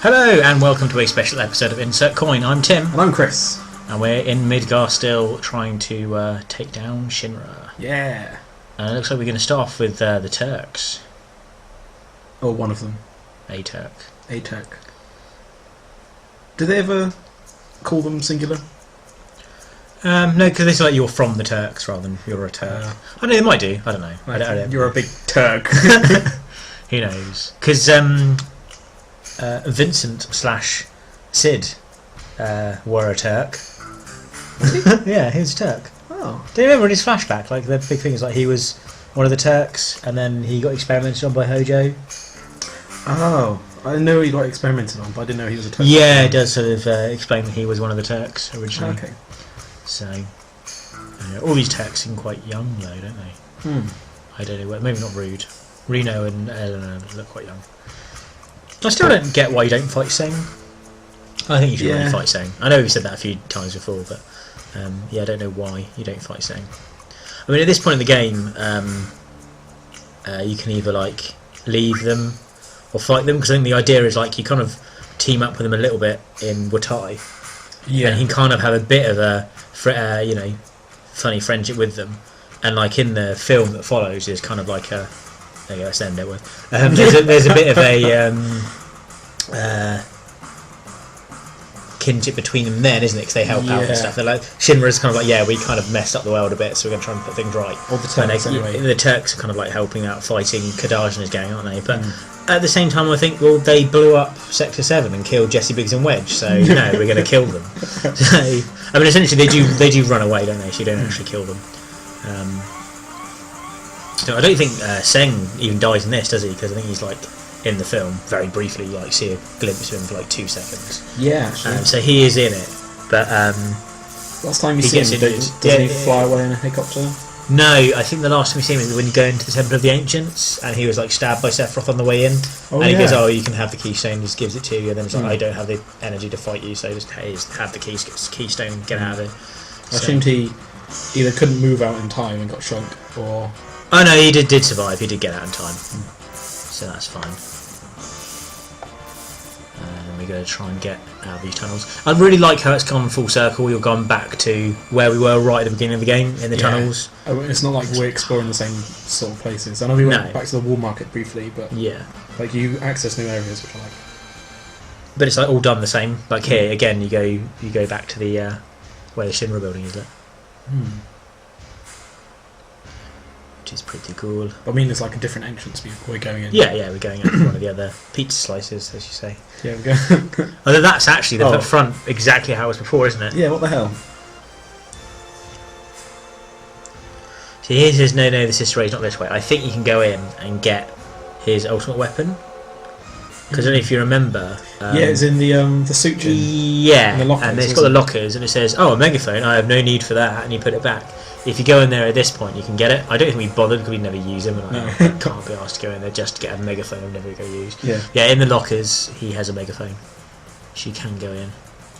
Hello and welcome to a special episode of Insert Coin. I'm Tim. And I'm Chris. And we're in Midgar still trying to take down Shinra. Yeah. And it looks like we're going to start off with the Turks. Or one of them. A Turk. A Turk. Do they ever call them singular? No, because it's like you're from the Turks rather than you're a Turk. I know they might do. I don't know. I don't. You're a big Turk. Who knows? Because Vincent / Sid were a Turk. Yeah, he was a Turk. Oh. Do you remember in his flashback, like the big thing is like he was one of the Turks and then he got experimented on by Hojo? Oh. I know he got experimented on, but I didn't know he was a Turk. Yeah, it does sort of explain that he was one of the Turks originally. Okay. So, all these Turks seem quite young though, don't they? I don't know, maybe not Rude. Reno and Eleanor look quite young. I still don't get why you don't fight Seng. I think you should really fight Seng. I know we've said that a few times before, but I don't know why you don't fight Seng. I mean, at this point in the game, you can either like leave them or fight them, because I think the idea is like you kind of team up with them a little bit in Wutai, and you can kind of have a bit of a funny friendship with them, and like in the film that follows is kind of like a let's end it with. There's a bit of a kinship between them then, isn't it? Because they help out and stuff. They're like, Shinra's kind of like, we kind of messed up the world a bit, so we're going to try and put things right. Or the Turks, anyway. The Turks are kind of like helping out, fighting Kadaj and his gang, aren't they? But at the same time, I think, well, they blew up Sector 7 and killed Jesse Biggs and Wedge, so no, we're going to kill them. So, I mean, essentially, they do run away, don't they? So you don't actually kill them. So I don't think Seng even dies in this, does he? Because I think he's like in the film very briefly, like see a glimpse of him for like 2 seconds. Yeah, actually. So he is in it, but last time you see him, doesn't he fly away in a helicopter? No, I think the last time we see him is when you go into the Temple of the Ancients, and he was like stabbed by Sephiroth on the way in, and he goes, you can have the keystone, just gives it to you, and then it's like, I don't have the energy to fight you, so just have the keystone, get out of it. I assumed he either couldn't move out in time and got shrunk, or... Oh no, he did survive, he did get out in time, so that's fine. And we're going to try and get out of these tunnels. I really like how it's gone full circle. You've gone back to where we were right at the beginning of the game, in the tunnels. It's not like we're exploring the same sort of places. I know we went back to the Wall Market briefly, but like you access new areas, which I like. But it's like all done the same. Like here, again, you go back to the where the Shinra building is. Which is pretty cool. I mean, it's like a different entrance before we're going in. Yeah, we're going out for one of the other pizza slices, as you say. Yeah, we go. Although that's actually the front exactly how it was before, isn't it? Yeah, what the hell? So he says, no, this is straight, not this way. I think you can go in and get his ultimate weapon. Because I don't know if you remember... it's in the suture. Yeah, the lockers, and it's got the lockers, and it says, a megaphone, I have no need for that, and you put it back. If you go in there at this point, you can get it. I don't think we bothered because we never use them, and I can't be asked to go in there just to get a megaphone I've never going to use. Yeah, in the lockers, he has a megaphone. She can go in.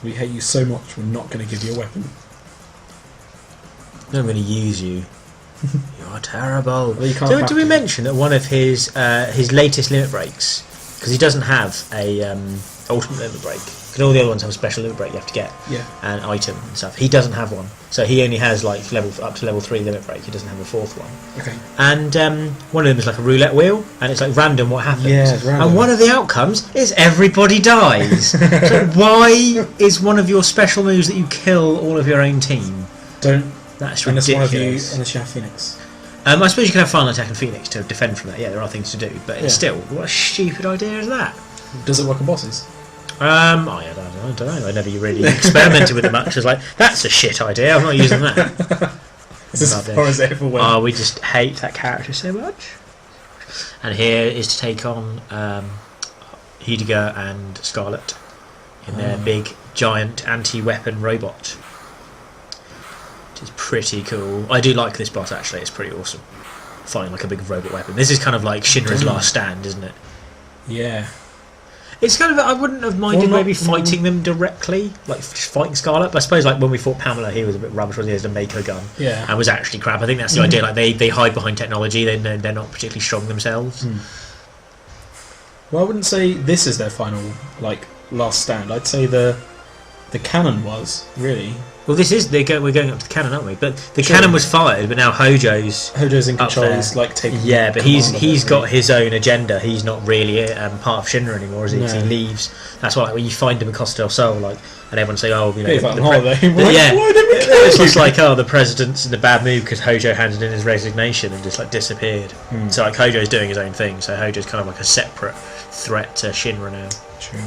We hate you so much, we're not going to give you a weapon. No, I'm going to use you. You're terrible. Well, did we mention that one of his latest limit breaks, because he doesn't have a ultimate limit break, because all the other ones have a special limit break you have to get, an item and stuff. He doesn't have one, so he only has like up to level 3 limit break. He doesn't have a 4th one. Okay. And one of them is like a roulette wheel, and it's like random what happens. Yeah, it's random. And one of the outcomes is everybody dies. So why is one of your special moves that you kill all of your own team? That's ridiculous. Unless you have Phoenix. I suppose you can have Final Attack and Phoenix to defend from that. Yeah, there are things to do, but it's still, what a stupid idea is that? Does it work on bosses? I don't know. I never really experimented with it much. I was like, that's a shit idea. I'm not using that. Is this as far as it ever went? We just hate that character so much. And here is to take on Heidegger and Scarlet in their big giant anti-weapon robot. Which is pretty cool. I do like this boss actually. It's pretty awesome. Fighting like a big robot weapon. This is kind of like Shinra's last stand, isn't it? Yeah. It's kind of, I wouldn't have minded maybe fighting them directly, like just fighting Scarlet. But I suppose like when we fought Pamela, he was a bit rubbish, wasn't he? He has a Mako gun, and was actually crap. I think that's the idea. Like they hide behind technology. They're not particularly strong themselves. Well, I wouldn't say this is their final, like, last stand. I'd say the cannon was, really. Well, this is we're going up to the cannon, aren't we? But the cannon was fired, but now Hojo's in control. He's like taking. Yeah, but he's got his own agenda. He's not really part of Shinra anymore, is he? No. He leaves. That's why, like, when you find him in Costa del Sol, like, and everyone say, "Oh, you know, yeah, it's just like, oh, the president's in a bad mood because Hojo handed in his resignation and just like disappeared." So like Hojo's doing his own thing. So Hojo's kind of like a separate threat to Shinra now. True.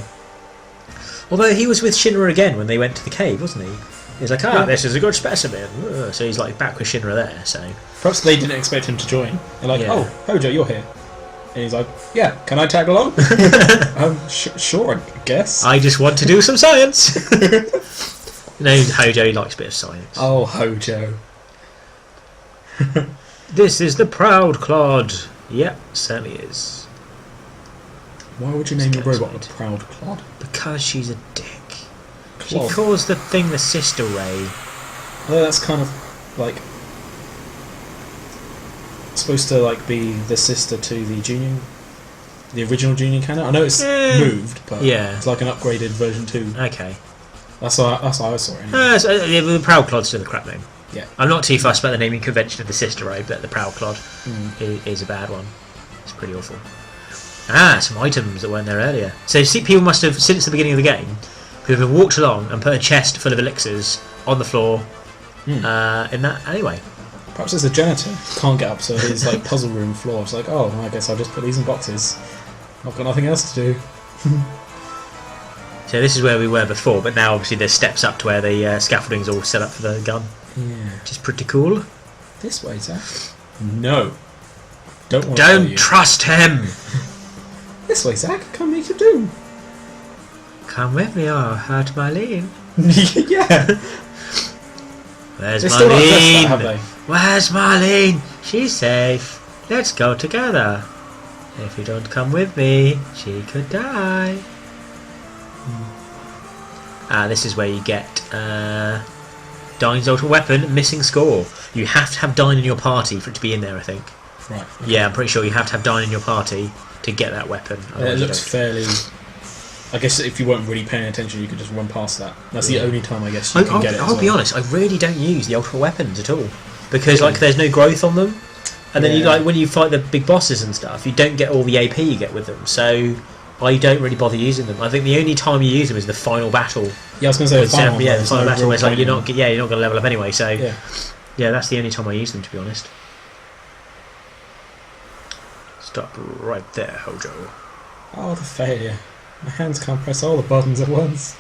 Although he was with Shinra again when they went to the cave, wasn't he? He's like, this is a good specimen. So he's like back with Shinra there. So perhaps they didn't expect him to join. They're like, oh, Hojo, you're here. And he's like, yeah, can I tag along? Sure, I guess. I just want to do some science. No, Hojo likes a bit of science. Oh, Hojo. This is the Proud Clod. Yep, certainly is. Why would you name your robot the Proud Clod? Because she's a dick. She calls the thing the Sister Ray. Well, that's kind of like supposed to like be the sister to the original Junior Cannon. I know it's moved, but it's like an upgraded version 2. Okay, that's how I saw it. Anyway. The Proud Clod's still the crap name. Yeah, I'm not too fussed about the naming convention of the Sister Ray, but the Proud Clod is a bad one. It's pretty awful. Some items that weren't there earlier. So people must have, since the beginning of the game, people have walked along and put a chest full of elixirs on the floor in that alleyway. Perhaps it's a janitor. Can't get up, so his like puzzle room floor. It's like, oh, I guess I'll just put these in boxes. I've got nothing else to do. So this is where we were before, but now obviously there's steps up to where the scaffolding's all set up for the gun. Yeah. Which is pretty cool. This way, Zach. No. Don't trust him! This way, Zach. Come meet your doom. Come with me or hurt Marlene. Yeah. Where's Marlene? Where's Marlene? She's safe. Let's go together. If you don't come with me, she could die. This is where you get Dyne's ultimate weapon, missing score. You have to have Dyne in your party for it to be in there, I think. Right. Okay. Yeah, I'm pretty sure you have to have Dyne in your party to get that weapon. It looks fairly... I guess if you weren't really paying attention, you could just run past that. That's the only time I guess you can get it. I'll be honest, I really don't use the ultimate weapons at all because like there's no growth on them, and then you like when you fight the big bosses and stuff, you don't get all the AP you get with them. So I don't really bother using them. I think the only time you use them is the final battle. Yeah, I was going to say the final battle. Where it's like you're not going to level up anyway. So yeah, that's the only time I use them, to be honest. Stop right there, Hojo. Oh, the failure. My hands can't press all the buttons at once.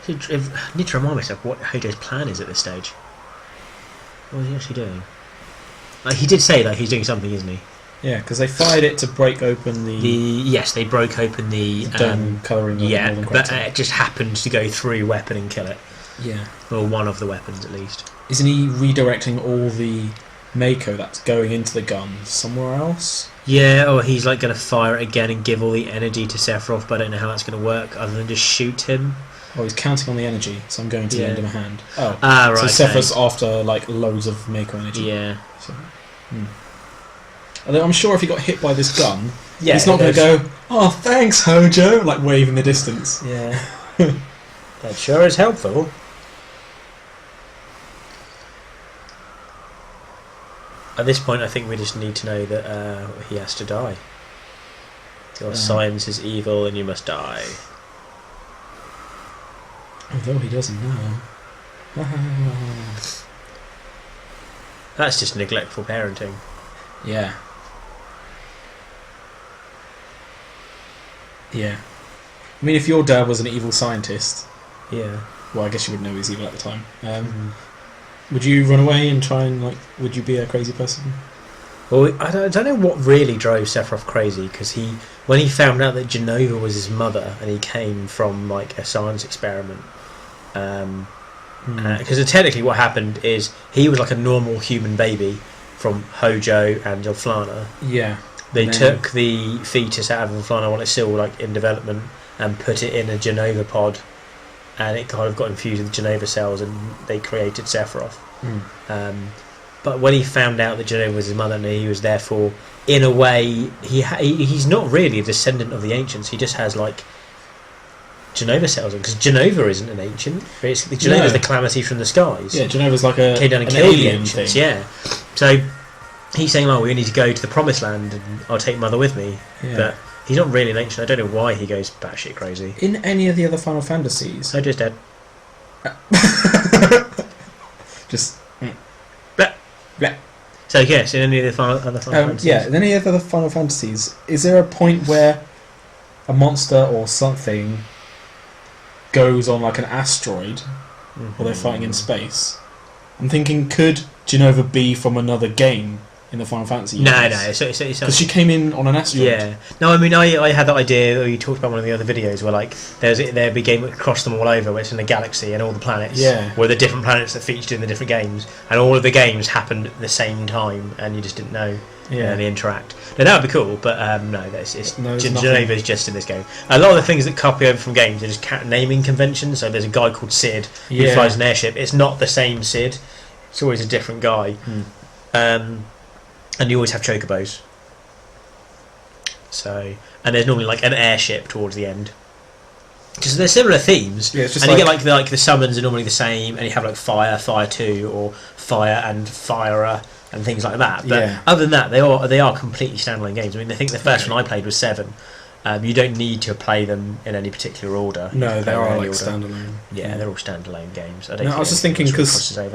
I need to remind myself what Hojo's plan is at this stage. What is he actually doing? He did say that he's doing something, isn't he? Yeah, because they fired it to break open Yes, they broke open the dome colouring. Yeah, but it just happened to go through weapon and kill it. Yeah. Or one of the weapons, at least. Isn't he redirecting all the Mako that's going into the gun somewhere else? Yeah, or he's like going to fire it again and give all the energy to Sephiroth, but I don't know how that's going to work other than just shoot him. Oh, he's counting on the energy, so I'm going to lend him a hand. Oh, right. So Sephiroth's after like loads of Mako energy. Yeah. So, Although I'm sure if he got hit by this gun, he's not going to go, oh, thanks, Hojo, like wave in the distance. Yeah. That sure is helpful. At this point, I think we just need to know that he has to die. Your science is evil and you must die. Although he doesn't know. That's just neglectful parenting. Yeah. Yeah. I mean, if your dad was an evil scientist... Yeah. Well, I guess you would know he was evil at the time. Would you run away and try and, like... Would you be a crazy person? Well, I don't know what really drove Sephiroth crazy, because when he found out that Jenova was his mother, and he came from, like, a science experiment... Because technically what happened is he was like a normal human baby from Hojo and Ulflana. Yeah. They took the fetus out of Ulflana while it's still like in development and put it in a Jenova pod and it kind of got infused with Jenova cells, and they created Sephiroth. But when he found out that Jenova was his mother, and he was therefore, in a way, he's not really a descendant of the ancients. He just has like Jenova cells, because Jenova isn't an ancient. Basically, Jenova is the calamity from the skies. Yeah, Genova's like a came down and killed the ancients. Yeah, so he's saying, "Oh, we need to go to the Promised Land, and I'll take Mother with me." Yeah. But he's not really an ancient. I don't know why he goes batshit crazy. In any of the other Final Fantasies, just dead. Just. Blah. Blah. So yes, in any of the other Final Fantasies. Yeah, in any of the other Final Fantasies, is there a point where a monster or something goes on like an asteroid, or they're fighting in space? I'm thinking, could Jenova be from another game in the Final Fantasy? No, because she came in on an asteroid. Yeah. No, I mean, I had that idea. You talked about one of the other videos where like there'd be a game that crossed them all over, where it's in a galaxy and all the planets. Yeah. Were the different planets that featured in the different games, and all of the games happened at the same time, and you just didn't know. Yeah. They interact. Now that would be cool, but no, Jenova is just in this game. A lot of the things that copy over from games are just naming conventions. So there's a guy called Sid who flies an airship. It's not the same Sid. It's always a different guy. And you always have chocobos. So, and there's normally like an airship towards the end. Because they're similar themes, and you get like the summons are normally the same, and you have like Fire 2, or Fire and Firer, and things like that. But other than that, they are completely standalone games. I mean, I think the first one I played was 7. You don't need to play them in any particular order. No, they are like standalone. Yeah, they're all standalone games. I was just thinking because they've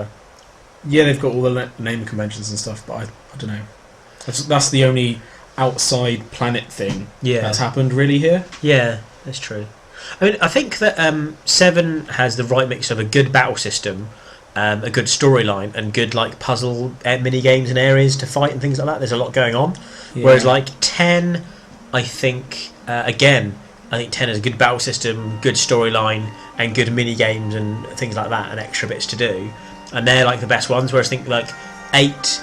got all the name conventions and stuff, but I don't know. That's the only outside planet thing that's happened really here. Yeah, that's true. I mean, I think that 7 has the right mix of a good battle system, a good storyline, and good like puzzle mini games and areas to fight and things like that. There's a lot going on. Whereas like 10, I think I think 10 has a good battle system, good storyline, and good mini games and things like that, and extra bits to do. And they're like the best ones. Whereas I think like 8,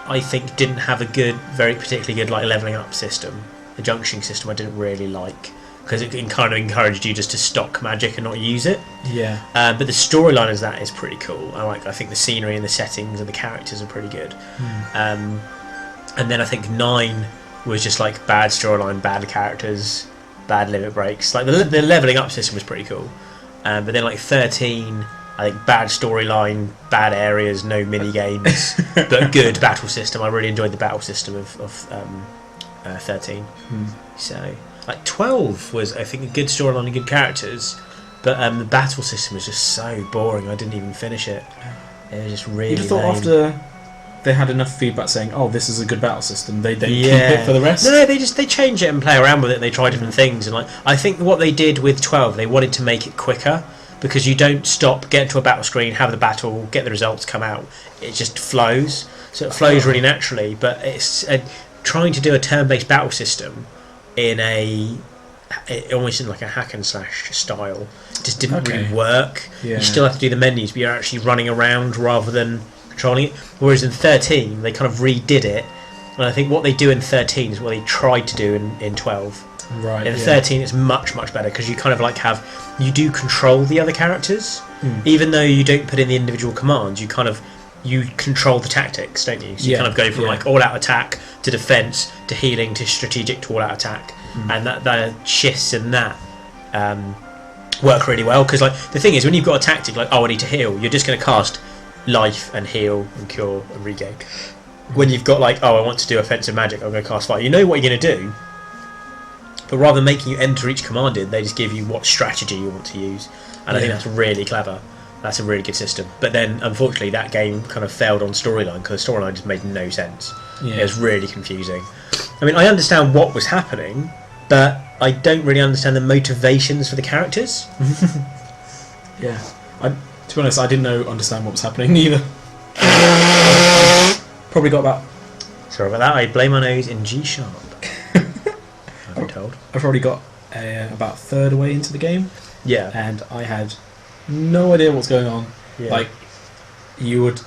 I think didn't have a good, very particularly good like leveling up system. The junctioning system I didn't really like, because it kind of encouraged you just to stock magic and not use it. Yeah. But the storyline as that is pretty cool. I think the scenery and the settings and the characters are pretty good. And then I think 9 was just like bad storyline, bad characters, bad limit breaks. Like the leveling up system was pretty cool. But then like 13, I think bad storyline, bad areas, no mini games, but good battle system. I really enjoyed the battle system of 13. So like 12 was, I think, a good storyline and good characters, but the battle system was just so boring. I didn't even finish it. It was just really. You'd have thought after they had enough feedback saying, "Oh, this is a good battle system," they don't keep it for the rest. No, they change it and play around with it. And they try different things, and like I think what they did with 12, they wanted to make it quicker. Because you don't stop, get into a battle screen, have the battle, get the results, come out. It just flows. So it flows really naturally. But it's trying to do a turn-based battle system in almost in like a hack and slash style just didn't really work. You still have to do the menus, but you're actually running around rather than controlling it. Whereas in 13, they kind of redid it. And I think what they do in 13 is what they tried to do in 12. Right. In 13, it's much better because you kind of like you do control the other characters, even though you don't put in the individual commands. You control the tactics, don't you? So you kind of go from like all out attack to defense to healing to strategic to all out attack, and that shifts in that work really well. Because like the thing is, when you've got a tactic like I need to heal, you're just going to cast life and heal and cure and regain. When you've got like I want to do offensive magic, I'm going to cast fire. You know what you're going to do. But rather than making you enter each command in, they just give you what strategy you want to use. And I think that's really clever. That's a really good system. But then, unfortunately, that game kind of failed on storyline, because the storyline just made no sense. It was really confusing. I mean, I understand what was happening, but I don't really understand the motivations for the characters. To be honest, I didn't understand what was happening either. Probably got about... Sorry about that. I blame my nose in G sharp. I'm told. I've probably got about a third away into the game. Yeah. And I had no idea what's going on. Yeah. Like, you would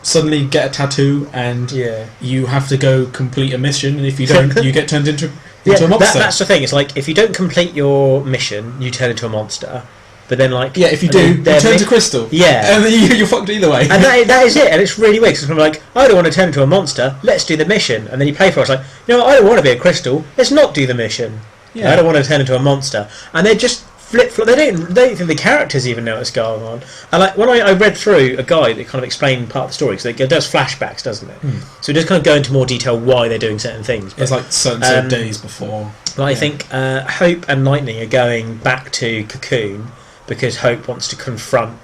suddenly get a tattoo and you have to go complete a mission, and if you don't, you get turned into a monster. That's the thing. It's like, if you don't complete your mission, you turn into a monster. But then like Yeah, if you and do, then you turn to crystal. Yeah. And then you're fucked either way. And that is it, and it's really weird. Because it's kind of like, I don't want to turn into a monster. Let's do the mission, and then you play for it. It's like, you know what? I don't want to be a crystal. Let's not do the mission. Yeah. I don't want to turn into a monster. And they just flip. They don't think the characters even know what's going on. And like when I read through a guide that kind of explained part of the story, because it does flashbacks, doesn't it? So it does kind of go into more detail why they're doing certain things. But, It's like certain days before. but I think Hope and Lightning are going back to Cocoon because Hope wants to confront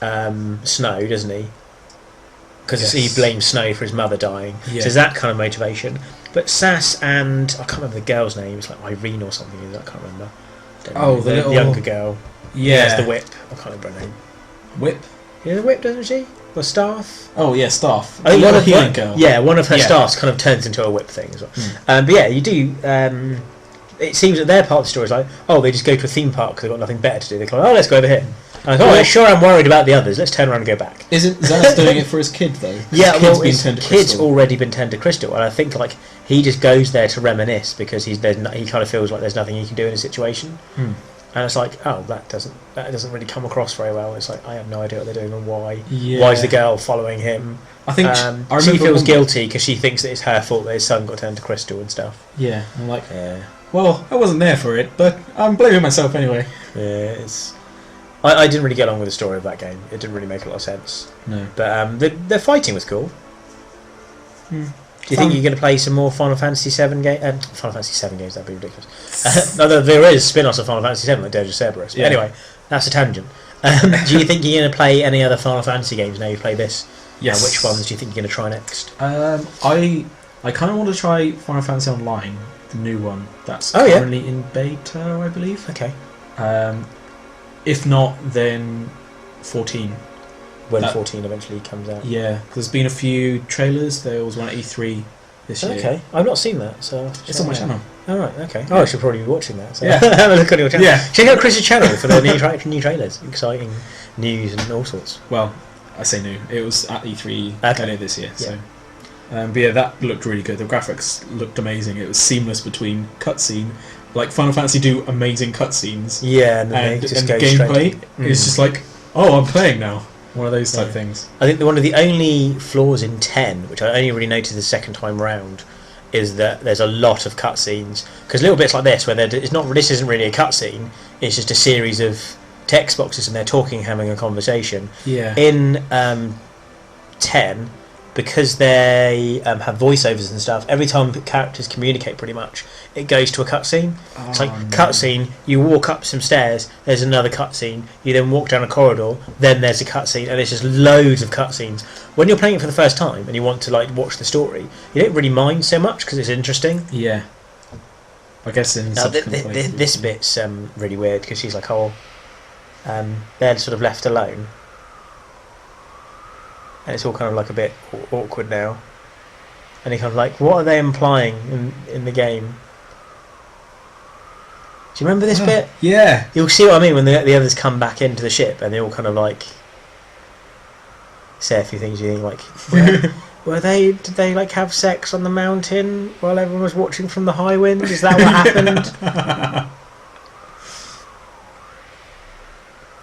Snow, doesn't he? Because he blames Snow for his mother dying. Yeah. So there's that kind of motivation. But Sass and I can't remember the girl's name. It's like Irene or something. I can't remember. The little younger girl. Yeah. It's the Whip. I can't remember her name. Whip. Yeah, the Whip, doesn't she? Or Staff? Oh yeah, Staff. I think one of healing girl. Yeah, one of her Yeah. staffs kind of turns into a Whip thing as well. But yeah, you do. It seems that their part of the story is like, oh, they just go to a theme park because they've got nothing better to do. They're like, oh, let's go over here. And I'm like, sure, I'm worried about the others. Let's turn around and go back. Isn't Zaz doing it for his kid though? Yeah, his well, kid's been turned to kid's crystal. already been turned to crystal, and I think like he just goes there to reminisce because he kind of feels like there's nothing he can do in a situation, and it's like, oh, that doesn't really come across very well. It's like I have no idea what they're doing and why. Yeah. Why is the girl following him? I think she feels guilty because she thinks that it's her fault that his son got turned to crystal and stuff. Yeah, I'm like, Yeah, well, I wasn't there for it, but I'm blaming myself anyway. yeah. I didn't really get along with the story of that game. It didn't really make a lot of sense. No. But the fighting was cool. Do you think you're going to play some more Final Fantasy VII games? Final Fantasy VII games, that'd be ridiculous. No, there is spin-offs of Final Fantasy VII, like Dirge of Cerberus. But anyway, that's a tangent. Do you think you're going to play any other Final Fantasy games now you play this? Yes. Which ones do you think you're going to try next? I kind of want to try Final Fantasy Online, the new one. That's Oh, yeah. currently in beta, I believe. Okay. If not, then 14. When 14 eventually comes out. Yeah, there's been a few trailers. There was one at E3 this year. Okay, I've not seen that, so It's on my channel. All right, okay. Oh, I should probably be watching that. So Yeah. have a look on your channel. Yeah. Check out Chris's channel for the new trailers, exciting news and all sorts. Well, I say new. It was at E3 Okay. earlier this year. So, but yeah, that looked really good. The graphics looked amazing. It was seamless between cutscene. Like Final Fantasy do amazing cutscenes. Yeah, and, then And they just the go straight gameplay to- is just like, oh, I'm playing now. One of those type things. I think one of the only flaws in 10, which I only really noticed the second time round, is that there's a lot of cutscenes. Because little bits like this, where this isn't really a cutscene, it's just a series of text boxes and they're talking, having a conversation. Yeah. In 10, because they have voiceovers and stuff, every time characters communicate pretty much, it goes to a cutscene. It's like, cutscene, you walk up some stairs, there's another cutscene, you then walk down a corridor, then there's a cutscene, and there's just loads of cutscenes. When you're playing it for the first time and you want to like watch the story, you don't really mind so much because it's interesting. Yeah. I guess in Now, subsequent places. this bit's really weird because she's like, oh, they're sort of left alone. And it's all kind of like a bit awkward now. And you're kind of like, what are they implying in the game? Do you remember this bit? Yeah. You'll see what I mean when the others come back into the ship and they all kind of like say a few things. You think like, did they like have sex on the mountain while everyone was watching from the high wind? Is that what happened?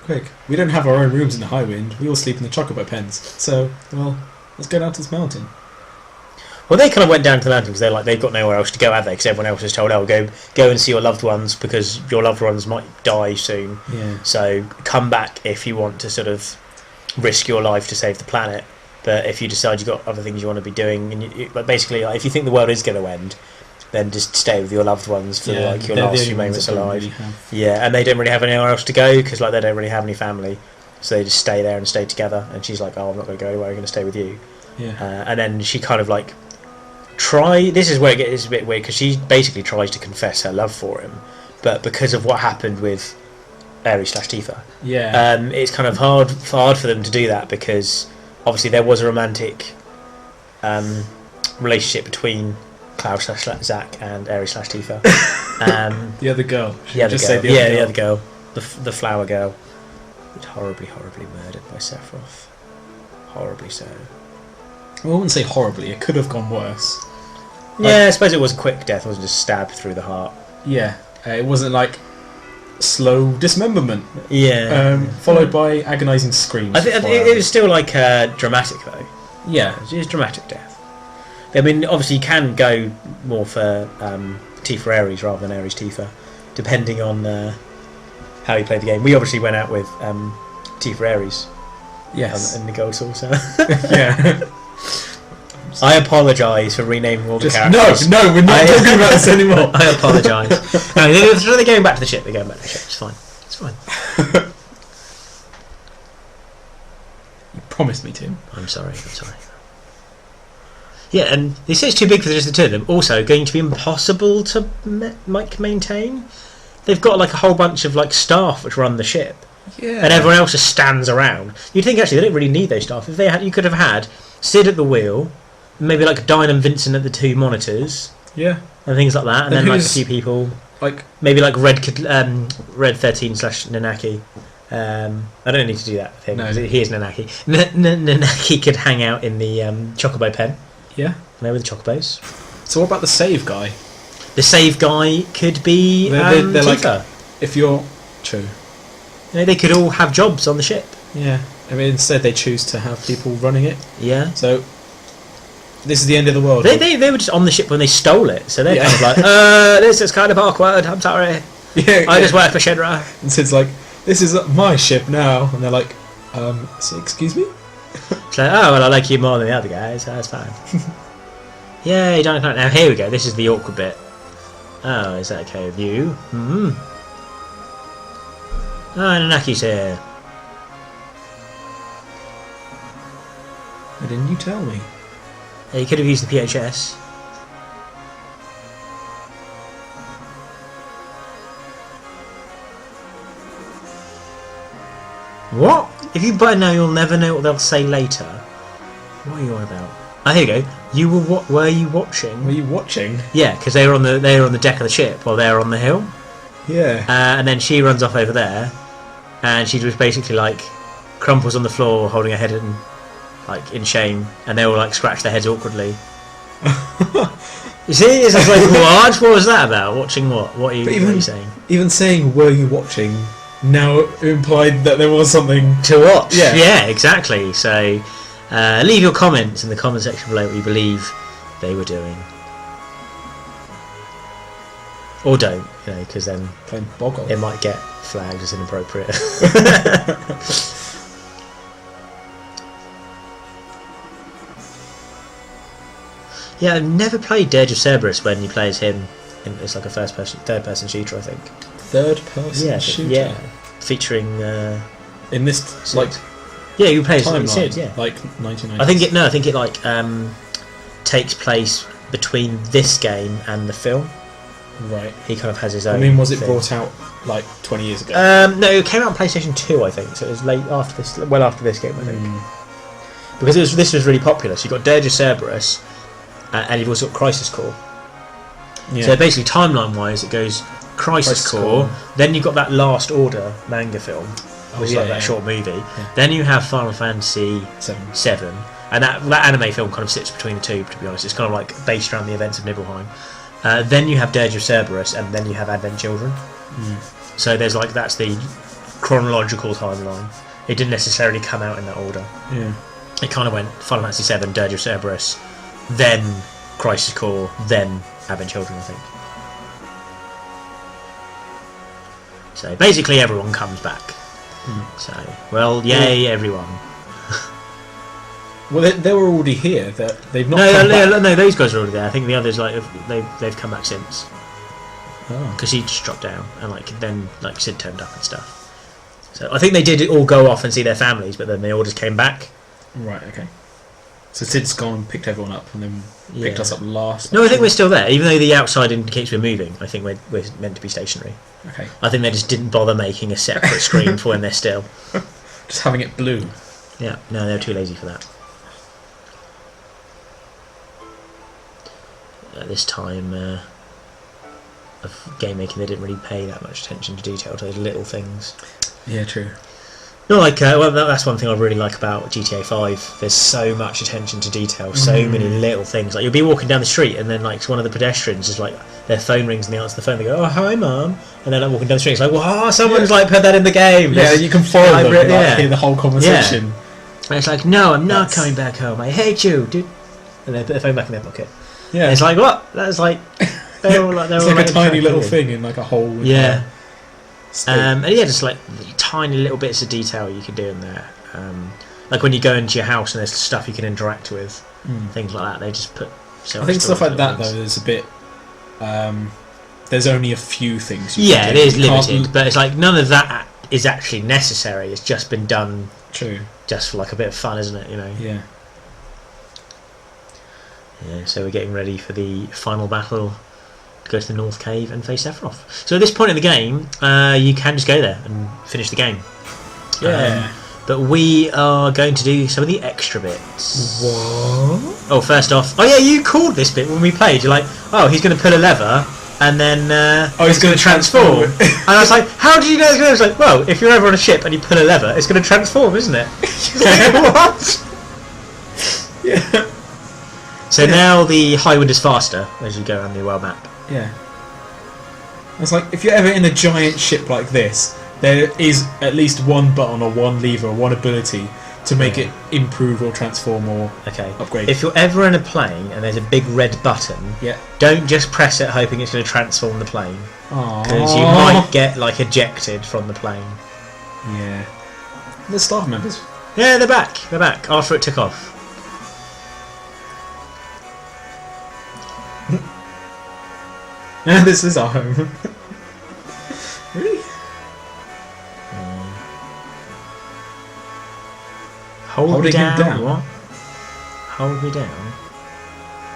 Quick, we don't have our own rooms in the high wind. We all sleep in the chocobo pens. So, well, let's go down to this mountain. Well, they kind of went down to the mountain because they've got nowhere else to go, have they? Because everyone else is told, oh, go and see your loved ones because your loved ones might die soon. Yeah. So come back if you want to sort of risk your life to save the planet. But if you decide you've got other things you want to be doing, and but basically, like, if you think the world is going to end, then just stay with your loved ones for like your last few moments alive. Yeah, and they don't really have anywhere else to go because like they don't really have any family, so they just stay there and stay together. And she's like, "Oh, I'm not going to go anywhere. I'm going to stay with you." Yeah. And then she kind of like This is where it gets a bit weird because she basically tries to confess her love for him, but because of what happened with Aerie/Tifa, it's kind of hard for them to do that because obviously there was a romantic relationship between Cloud/Zack and Aerie/Tifa. The other girl. The other Just girl. say the The other other girl. The flower girl. Was horribly murdered by Sephiroth. Horribly so. I wouldn't say horribly. It could have gone worse. Yeah, I suppose it was a quick death. It wasn't just stabbed through the heart. Yeah. It wasn't like slow dismemberment, Yeah. followed by agonising screams. I think it was still like dramatic though. Yeah. It was dramatic death. I mean, obviously you can go more for Tifa Ares rather than Ares Tifa, depending on how you play the game. We obviously went out with Tifa Ares. Yes. And the Gold Saucer. Yeah. I apologise for renaming all the No, characters. we're not talking about this anymore. I apologise. No, they're going back to the ship. They're going back to the ship. It's fine. It's fine. You promised me, Tim. I'm sorry. Yeah, and they say it's too big for just the two of them. Also, going to be impossible to maintain. They've got like a whole bunch of like staff which run the ship. Yeah. And everyone else just stands around. You'd think actually they don't really need those staff. If they had, you could have had Sid at the wheel, maybe like Dyne and Vincent at the two monitors, Yeah. and things like that, and then like a who's- few people, Like, maybe like Red 13 / Nanaki. I don't need to do that thing. No. He is Nanaki. Nanaki could hang out in the Chocobo pen. yeah. There with the Chocobos. So what about the save guy? The save guy could be They're like- Tifa. If you're... True. You know, they could all have jobs on the ship. Yeah. I mean, instead they choose to have people running it. Yeah. So, this is the end of the world. They were just on the ship when they stole it, so they're Yeah. kind of like, this is kind of awkward, I'm sorry. Yeah. I just work for Shinra. And Sid's like, this is my ship now. And they're like, so excuse me? It's like, oh, well, I like you more than the other guys, so that's fine. Yay, Dynamic Knight. Now, here we go, this is the awkward bit. Oh, is that okay with you? Hmm. Oh, Nanaki's here. Why didn't you tell me? Yeah, you could have used the PHS. What? If you buy now, you'll never know what they'll say later. What are you on about? Ah, here you go. You were what? Were you watching? Were you watching? Yeah, because they were on the deck of the ship while they were on the hill, Yeah. and then she runs off over there, and she was basically like crumples on the floor, holding her head in like in shame, and they all like scratch their heads awkwardly. You see, it's just like what? What was that about? Watching what? What are you saying? Even saying, were you watching, now implied that there was something... To watch. Yeah. Yeah, exactly. So leave your comments in the comment section below what you believe they were doing. Or don't, you know, because then Playing Boggle. it might get flagged as inappropriate. Yeah, I've never played Dirge of Cerberus when you play as him. It's like a third person shooter, I think. Third person shooter? Yeah, featuring... In this, Sid. like, yeah, you play as timeline, Sid, yeah. like 1990s. I think it like takes place between this game and the film. Right. He kind of has his own. I mean, was it thing. brought out, like, 20 years ago? No, it came out on PlayStation 2, I think. So it was late after this, well after this game, I think. Because this was really popular. So you got Dirge of Cerberus, and you've also got Crisis Core. Yeah. So basically, timeline-wise, it goes Crisis Core. Then you've got that Last Order manga film, which is like that short movie. Yeah. Then you have Final Fantasy 7. and that anime film kind of sits between the two. To be honest, it's kind of like based around the events of Nibelheim. Then you have Dirge of Cerberus, and then you have Advent Children. So there's like that's the chronological timeline. It didn't necessarily come out in that order. Yeah. It kind of went Final Fantasy 7, Dirge of Cerberus, then Crisis Core, then Advent Children, I think. So basically everyone comes back. So, well, yay everyone. Well, they were already here. They've not No, come back. no, those guys are already there. I think the others like they've come back since Oh. because he just dropped down and like then like Sid turned up and stuff. So I think they did all go off and see their families, but then they all just came back. Right, okay. So Sid's gone and picked everyone up and then picked Yeah. us up last. No, I think we're still there, even though the outside indicates we're moving. I think we're meant to be stationary. Okay. I think they just didn't bother making a separate screen for when they're still. Just having it blue. Yeah, no, they're too lazy for that. At this time of game making, they didn't really pay that much attention to detail to those little things. Yeah, true. Not like well, that's one thing I really like about GTA 5. There's so much attention to detail, so many little things. Like you'll be walking down the street, and then like one of the pedestrians is like their phone rings, and they answer the phone. They go, "Oh, hi, mum," and then like walking down the street, it's like, "Wow, someone's like put that in the game." Yeah, you can follow them, like, yeah. hear the whole conversation. And it's like, "No, I'm not coming back home. I hate you, dude." And they put their phone back in their pocket. Yeah, And it's like, what? That's like they're all like it's like a tiny little thing in like a hole. Yeah. State. And yeah, just like tiny little bits of detail you can do in there. Like when you go into your house and there's stuff you can interact with, things like that. They just put. So I think stuff like that though is a bit. There's only a few things. Yeah, can it do. is You can't limited, but it's like none of that is actually necessary. It's just been done. True. Just for like a bit of fun, isn't it? You know. Yeah. Yeah. So we're getting ready for the final battle. To go to the North Cave and face Sephiroth. So at this point in the game, you can just go there and finish the game. Yeah. But we are going to do some of the extra bits. What? Oh, first off, oh yeah, you called this bit when we played. You're like, oh, he's going to pull a lever and then he's going to transform. And I was like, how did you know it's going to? I was like, well, if you're ever on a ship and you pull a lever, it's going to transform, isn't it? What? Yeah. So now the high wind is faster as you go around the world map. Yeah. It's like if you're ever in a giant ship like this, there is at least one button or one lever or one ability to make it improve or transform or upgrade. If you're ever in a plane and there's a big red button, don't just press it hoping it's going to transform the plane. Because you might get like ejected from the plane. Yeah. The staff members. Yeah, they're back. They're back after it took off. And this is our home. Really? Hold me down. Him down. What? Hold me down.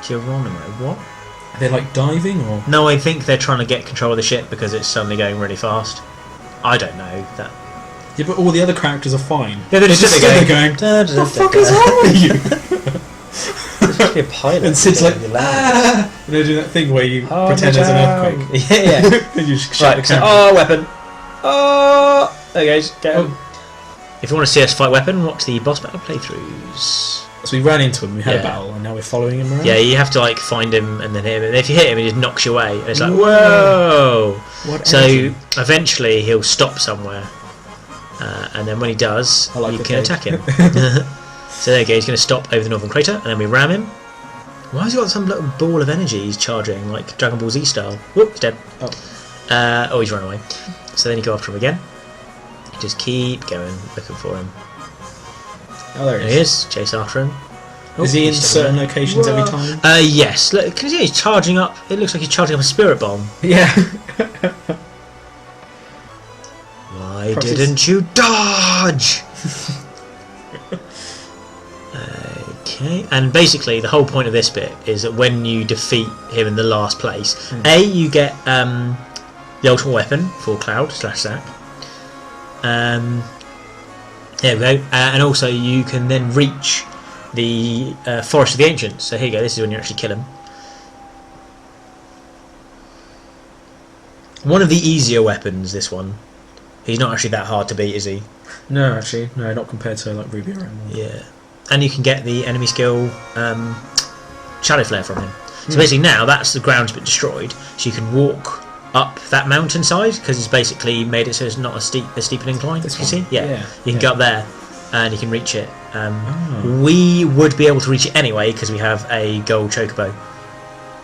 Geronimo. What? Are they like diving or? No, I think they're trying to get control of the ship because it's suddenly going really fast. I don't know that. Yeah, but all the other characters are fine. Yeah, they're just sitting going. there going. What the fuck is wrong with you? There's supposed to be a pilot. And Sid's like, ah! You know, do that thing where you pretend there's an earthquake. Yeah. And you shut the camera. Oh, weapon. Oh, there goes. Go. If you want to see us fight weapon, watch the boss battle playthroughs. So we ran into him, we had a battle, and now we're following him around? Yeah, you have to like find him and then hit him. And if you hit him, he just knocks you away. And it's like, whoa! So eventually he'll stop somewhere. And then when he does, you can attack him. So there you go, he's going to stop over the northern crater, and then we ram him. Why has he got some little ball of energy he's charging, like Dragon Ball Z style? Whoop, he's dead. Oh, he's run away. So then you go after him again. You just keep going, looking for him. Oh, there he is. Chase after him. Is he in certain locations every time? Yes. Look, because he's charging up. It looks like he's charging up a spirit bomb. Yeah. Why didn't you dodge? Okay, and basically the whole point of this bit is that when you defeat him in the last place, you get the ultimate weapon for Cloud/Zack. There we go, and also you can then reach the Forest of the Ancients. So here you go. This is when you actually kill him. One of the easier weapons. This one. He's not actually that hard to beat, is he? No, actually, no, not compared to like Ruby or Emerald. Yeah. And you can get the enemy skill Shadow Flare from him. So basically now that's the ground's been destroyed, so you can walk up that mountainside because it's basically made it so it's not a steep an incline. You see? Yeah. You can go up there and you can reach it. We would be able to reach it anyway because we have a gold chocobo.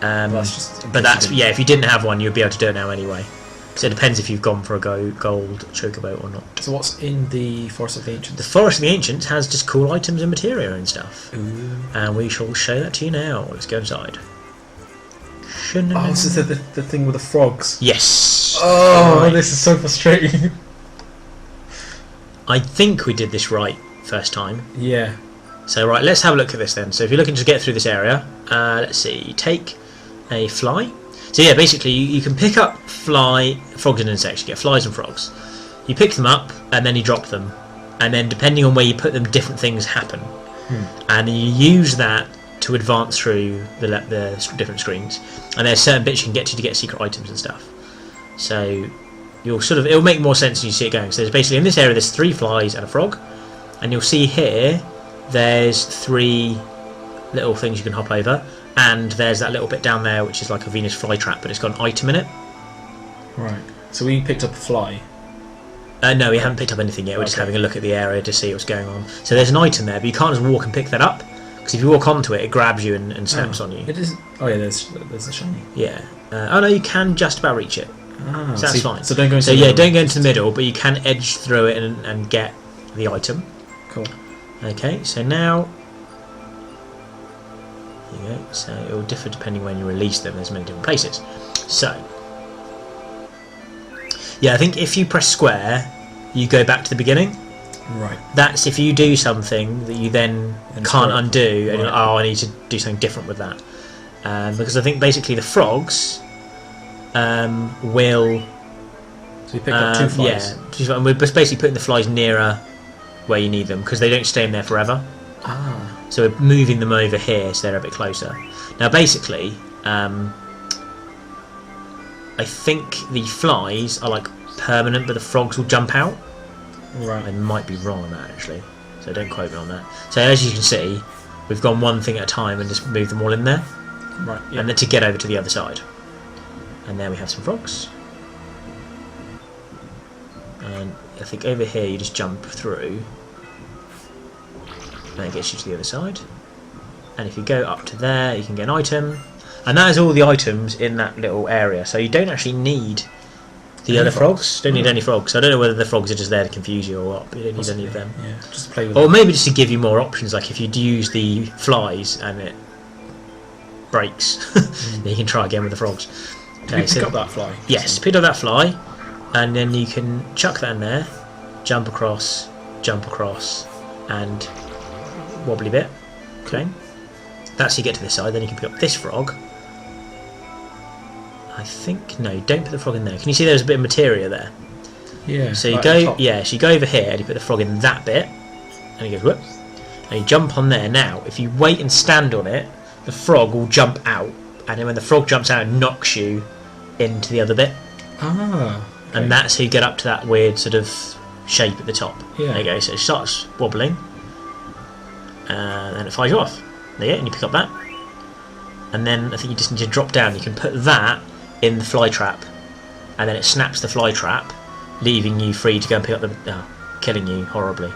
But that's if you didn't have one, you'd be able to do it now anyway. So it depends if you've gone for a gold chocobo or not. So what's in the Forest of the Ancients? The Forest of the Ancients has just cool items and materia and stuff. Ooh. And we shall show that to you now. Let's go inside. Oh, this is the thing with the frogs. Yes. Oh, right. This is so frustrating. I think we did this right first time. Yeah. So right, let's have a look at this then. So if you're looking to get through this area, let's see. Take a fly. So yeah, basically you can pick up frogs and insects. You get flies and frogs. You pick them up and then you drop them, and then depending on where you put them, different things happen. And you use that to advance through the different screens. And there's certain bits you can get to get secret items and stuff. So you'll sort of, it'll make more sense when you see it going. So there's basically, in this area, there's 3 flies and a frog, and you'll see here there's 3 little things you can hop over, and there's that little bit down there which is like a Venus flytrap, but it's got an item in it. Right. So we picked up a fly. No, we haven't picked up anything yet. We're just having a look at the area to see what's going on. So there's an item there, but you can't just walk and pick that up, because if you walk onto it, it grabs you and snaps on you. It is. Oh yeah, there's a shiny. Yeah. Oh no, you can just about reach it. Ah, so that's fine. So don't go into so the yeah, middle. don't go into the middle, but you can edge through it and get the item. Cool. Okay, so now there you go. So it will differ depending when you release them. There's many different places. So yeah, I think if you press square, you go back to the beginning. Right. That's if you do something that you then can't undo, and you're like, oh, I need to do something different with that. Because I think basically the frogs will. So you pick up 2 flies. Yeah, and we're just basically putting the flies nearer where you need them, because they don't stay in there forever. Ah. So we're moving them over here so they're a bit closer. Now basically, I think the flies are like permanent, but the frogs will jump out. Right. I might be wrong on that actually, so don't quote me on that. So as you can see, we've gone one thing at a time and just moved them all in there. Right. Yeah. And then to get over to the other side. And there we have some frogs. And I think over here you just jump through, and that gets you to the other side. And if you go up to there, you can get an item. And that is all the items in that little area. So you don't actually need the other frogs. Don't need any frogs. I don't know whether the frogs are just there to confuse you or what, but you don't need any of them. Yeah, just to play with Or them. maybe just to give you more options, like if you'd use the flies and it breaks, then you can try again with the frogs. Did we pick up that fly? Yes, pick up that fly, and then you can chuck that in there, jump across, and wobbly bit. Okay, that's how you get to this side. Then you can pick up this frog. I think no, don't put the frog in there. Can you see there's a bit of materia there? Yeah. So you right go, at the top. yeah. So you go over here and you put the frog in that bit, and you go whoop, and you jump on there. Now, if you wait and stand on it, the frog will jump out, and then when the frog jumps out, it knocks you into the other bit, Ah. Okay. and that's how you get up to that weird sort of shape at the top. Yeah. There you go. So it starts wobbling, and then it flies you off. There you go, and you pick up that, and then I think you just need to drop down. You can put that in the fly trap, and then it snaps the fly trap, leaving you free to go and pick up the killing you horribly,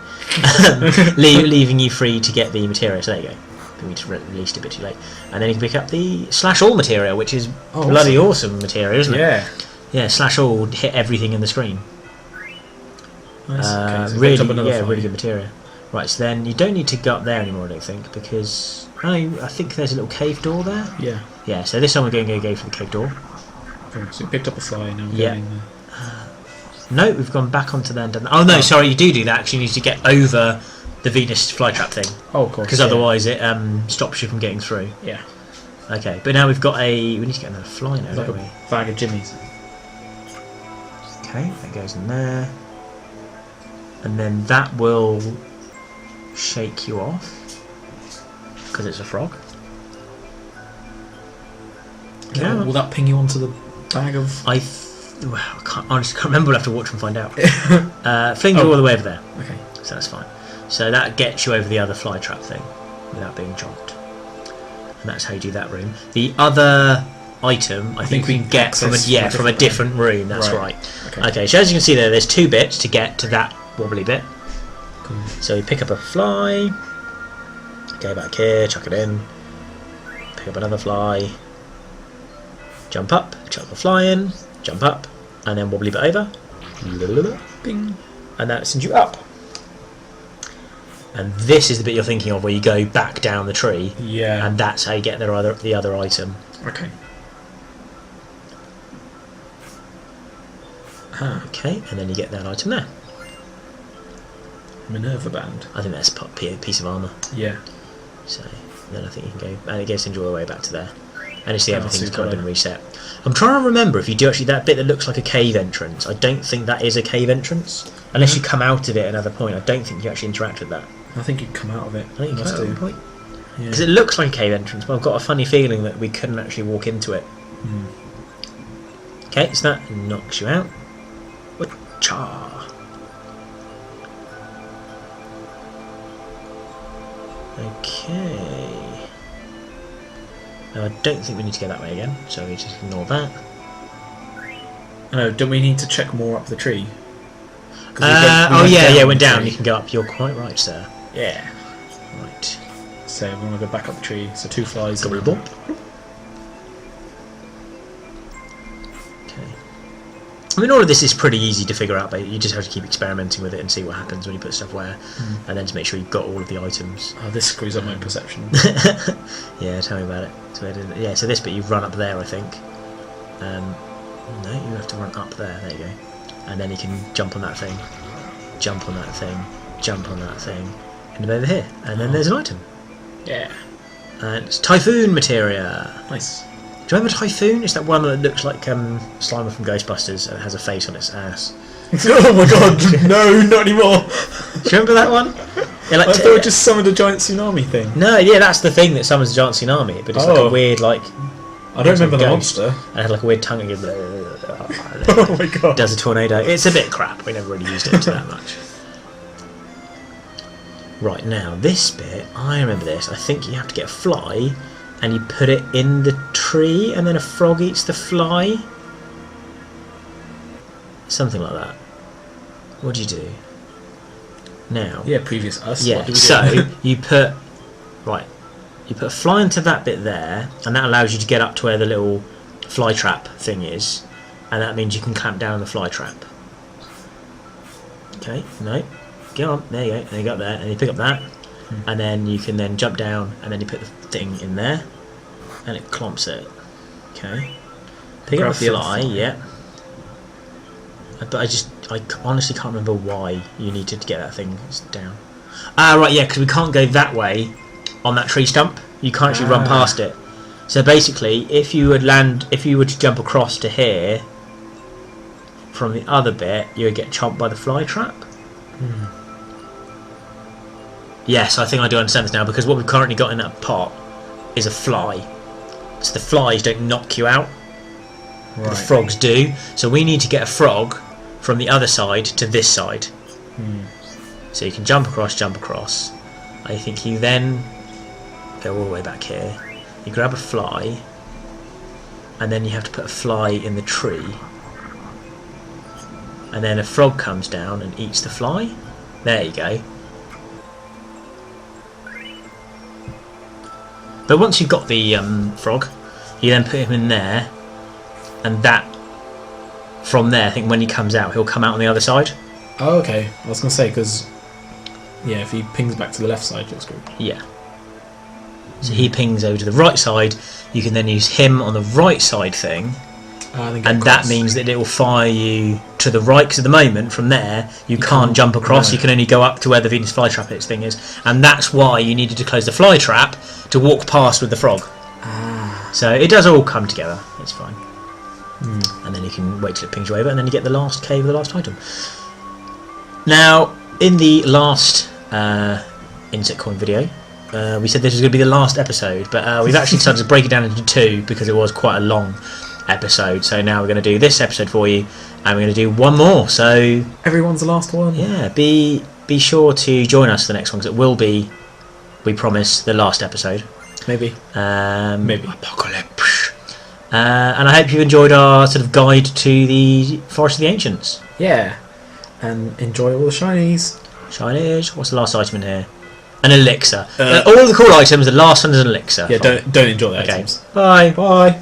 leaving you free to get the materia. So there you go. We just released a bit too late, and then you can pick up the slash all materia, which is bloody awesome materia, isn't it? Yeah. Yeah, slash all hit everything in the screen. Nice. Okay, so we Really, picked up another yeah, fly. really good materia. Right, so then you don't need to go up there anymore, I don't think, because I think there's a little cave door there. Yeah. Yeah, so this time we're going to go for the cave door. Okay, so we picked up a fly. Now we're Yeah. going in No, we've gone back onto there and done that. Oh no, sorry, you do that. Actually, you need to get over the Venus flytrap thing, Oh, of course. because otherwise it stops you from getting through. Yeah. Okay, but now we've got we need to get another fly now, Like don't a we? bag of jimmies. Okay, that goes in there, and then that will shake you off because it's a frog. Yeah. Will that ping you onto the bag of? I honestly can't remember. We'll have to watch and find out. Flings you all the way over there, Okay. so that's fine. So that gets you over the other fly trap thing without being chomped, and that's how you do that room. The other item I think we can get from from a different room. That's right. Okay. So as you can see there's 2 bits to get to that wobbly bit. Cool. So you pick up a fly, go back here, chuck it in, pick up another fly, jump up, chuck the fly in, jump up, and then wobbly bit over, Bing. and that sends you up. And this is the bit you're thinking of, where you go back down the tree, Yeah. and that's how you get the other item. Okay. Okay, and then you get that item there. Minerva band. I think that's a piece of armour. Yeah. So then I think you can go, and it goes all the way back to there. And you see Oh, everything's super. kind of been reset. I'm trying to remember if you do actually that bit that looks like a cave entrance. I don't think that is a cave entrance. Unless you come out of it at another point, I don't think you actually interact with that. I think you'd come out of it. I think you Must come out at do. one point. Yeah. Because it looks like a cave entrance, but I've got a funny feeling that we couldn't actually walk into it. Okay, so that knocks you out. Cha. Okay. Now, I don't think we need to go that way again, so we just ignore that. No, don't we need to check more up the tree? Yeah, went down. You can go up. You're quite right, sir. Yeah. Right. So we want to go back up the tree. So 2 flies. Gobble bump. Okay. I mean, all of this is pretty easy to figure out, but you just have to keep experimenting with it and see what happens when you put stuff where, and then to make sure you've got all of the items. Oh, this screws up my perception. Yeah, tell me about it. So this bit you've run up there, I think. No, you have to run up there. There you go. And then you can jump on that thing, jump on that thing, jump on that thing, and over here. And then there's an item. Yeah. And it's Typhoon Materia. Nice. Do you remember Typhoon? It's that one that looks like Slimer from Ghostbusters and it has a face on its ass. Oh my god, no, not anymore. Do you remember that one? Yeah, like I thought it just summoned a giant tsunami thing. No, yeah, that's the thing that summons a giant tsunami, but it's like a weird, like... I don't remember the ghost. monster. And it had like a weird tongue and goes... Oh my god. Does a tornado. It's a bit crap. We never really used it that much. Right, now, this bit, I remember this. I think you have to get a fly and you put it in the tree and then a frog eats the fly. Something like that. What do you do? Now... Yeah, previous us. Yeah, what do we do? so you put... Right. You put a fly into that bit there, and that allows you to get up to where the little fly trap thing is, and that means you can clamp down on the fly trap. Okay, no, go on, there you go, and you go up there, and you pick up that, and then you can then jump down, and then you put the thing in there, and it clomps it. Okay, pick up the fly, yeah. But I honestly can't remember why you needed to get that thing down. Ah, right, yeah, because we can't go that way on that tree stump. You can't actually run past it. So basically, if you were to jump across to here from the other bit, you would get chomped by the fly trap. Yes, I think I do understand this now, because what we've currently got in that pot is a fly. So the flies don't knock you out. Right. The frogs do. So we need to get a frog from the other side to this side. So you can jump across. I think you then go all the way back here. You grab a fly, and then you have to put a fly in the tree, and then a frog comes down and eats the fly. There you go. But once you've got the frog, you then put him in there, and that from there, I think when he comes out, he'll come out on the other side. Oh, okay. I was going to say, because yeah, if he pings back to the left side, you're screwed. Yeah. So he pings over to the right side. You can then use him on the right side thing, and that means that it will fire you to the right. Because at the moment, from there, you can't jump across. No. You can only go up to where the Venus flytrap thing is, and that's why you needed to close the fly trap to walk past with the frog. So it does all come together. It's fine. And then you can wait till it pings you over, and then you get the last cave of the last item. Now, in the last Insect Coin video, we said this was going to be the last episode, but we've actually decided to break it down into 2 because it was quite a long episode. So now we're going to do this episode for you, and we're going to do one more. So everyone's the last one. Yeah, be sure to join us for the next one, because it will be, we promise, the last episode. Maybe. Maybe. Apocalypse. And I hope you enjoyed our sort of guide to the Forest of the Ancients. Yeah. And enjoy all the shinies. Shinies. What's the last item in here? An elixir. All the cool items, the last one is an elixir. Yeah, don't enjoy the items. Bye. Bye.